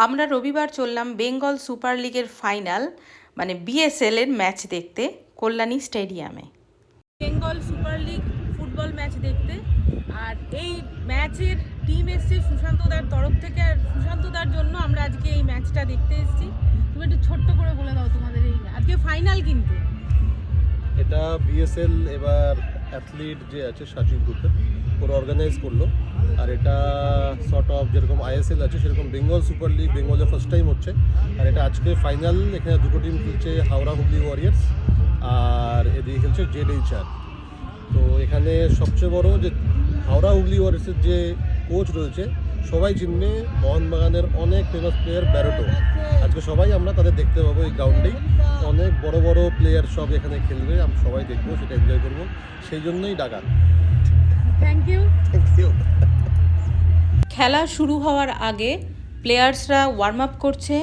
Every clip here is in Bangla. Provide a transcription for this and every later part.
আমরা রবিবার চললাম বেঙ্গল সুপার লিগের ফাইনাল মানে বিএসএল এর ম্যাচ দেখতে কল্যাণী স্টেডিয়ামে। Bengal super league football match দেখতে, আর এই ম্যাচের টিম এসছে সুশান্তদার তরফ থেকে, আর সুশান্তদার জন্য আমরা আজকে এই ম্যাচটা দেখতে এসেছি। তুমি একটু ছোট্ট করে বলে দাও তোমাদের এই আজকে ফাইনাল। কিন্তু এটা বিএসএল এবার অ্যাথলিট যে আছে সচিন গ্রুপের ওরা অর্গানাইজ করলো, আর এটা সর্ট অফ যেরকম আইএসএল আছে সেরকম বেঙ্গল সুপার লিগ বেঙ্গলে ফার্স্ট টাইম হচ্ছে। আর এটা আজকে ফাইনাল, এখানে দুটো টিম খেলছে, হাওড়া হুগলি ওয়ারিয়ার্স আর এদিকে খেলছে জেডএইচআর। তো এখানে সবচেয়ে বড় যে হাওড়া হুগলি ওয়ারিয়ার্সের যে কোচ রয়েছে সবাই চিনবে, মোহনবাগানের অনেক ফেমাস প্লেয়ার ব্যারোটো। আজকে সবাই আমরা তাদের দেখতে পাবো এই গ্রাউন্ডেই। অনেক বড় বড় প্লেয়ার সব এখানে খেলবে, আমরা সবাই দেখবো, সেটা এনজয় করবো, সেই জন্যই ডাকা। Thank you. খেলা শুরু হওয়ার আগে প্লেয়ার্সরা ওয়ার্ম আপ করছে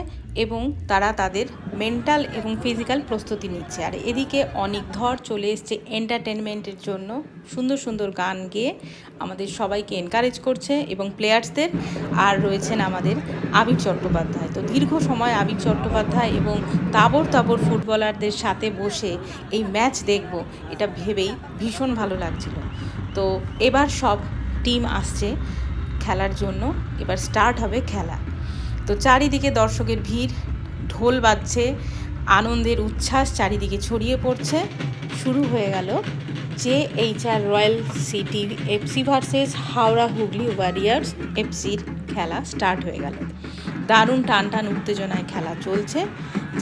এবং তারা তাদের মেন্টাল এবং ফিজিক্যাল প্রস্তুতি নিচ্ছে। আর এদিকে অনিকধর চলে এসছে এন্টারটেনমেন্টের জন্য, সুন্দর সুন্দর গান গেয়ে আমাদের সবাইকে এনকারেজ করছে এবং প্লেয়ার্সদের। আর রয়েছেন আমাদের আবির চট্টোপাধ্যায়। তো দীর্ঘ সময় আবির চট্টোপাধ্যায় এবং তাবড় তাবড় ফুটবলারদের সাথে বসে এই ম্যাচ দেখব, এটা ভেবেই ভীষণ ভালো লাগছিল। তো এবার সব টিম আসছে খেলার জন্য, এবার স্টার্ট হবে খেলা। তো চারিদিকে দর্শকের ভিড়, ঢোল বাজছে, আনন্দের উচ্ছ্বাস চারিদিকে ছড়িয়ে পড়ছে। শুরু হয়ে গেল JHR royal city FC versus Howrah Hooghly warriors এফসির খেলা স্টার্ট হয়ে গেল। দারুণ টান টান উত্তেজনায় খেলা চলছে।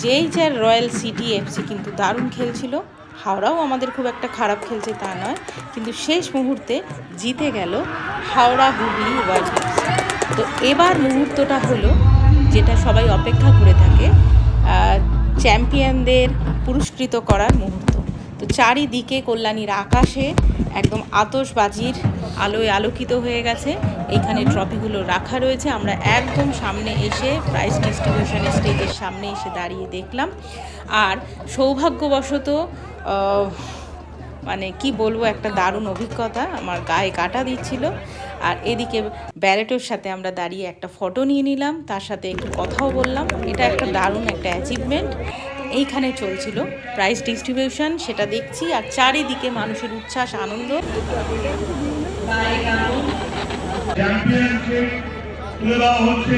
জেএইচআর রয়্যাল সিটি এফসি কিন্তু দারুণ খেলছিল, হাওড়াও আমাদের খুব একটা খারাপ খেলছে তা নয়, কিন্তু শেষ মুহূর্তে জিতে গেল হাওড়া হুগলি ওয়ারিয়ার্স। তো এবার মুহূর্তটা হলো যেটা সবাই অপেক্ষা করে থাকে, চ্যাম্পিয়নদের পুরস্কৃত করার মুহূর্ত। তো চারিদিকে কল্যাণীর আকাশে একদম আতশবাজির আলোয় আলোকিত হয়ে গেছে। এইখানে ট্রফিগুলো রাখা রয়েছে। আমরা একদম সামনে এসে প্রাইজ ডিস্ট্রিবিউশনের স্টেজের সামনে এসে দাঁড়িয়ে দেখলাম। আর সৌভাগ্যবশত মানে কি বলবো, একটা দারুণ অভিজ্ঞতা, আমার গায়ে কাঁটা দিচ্ছিল। আর এদিকে ব্যারেটোর সাথে আমরা দাঁড়িয়ে একটা ফটো নিয়ে নিলাম, তার সাথে একটু কথাও বললাম। এটা একটা দারুণ একটা অ্যাচিভমেন্ট। এইখানে চলছিল প্রাইজ ডিস্ট্রিবিউশন, সেটা দেখছি। আর চারিদিকে মানুষের উচ্ছ্বাস, আনন্দ। চ্যাম্পিয়নশিপ তুলে দেওয়া হচ্ছে।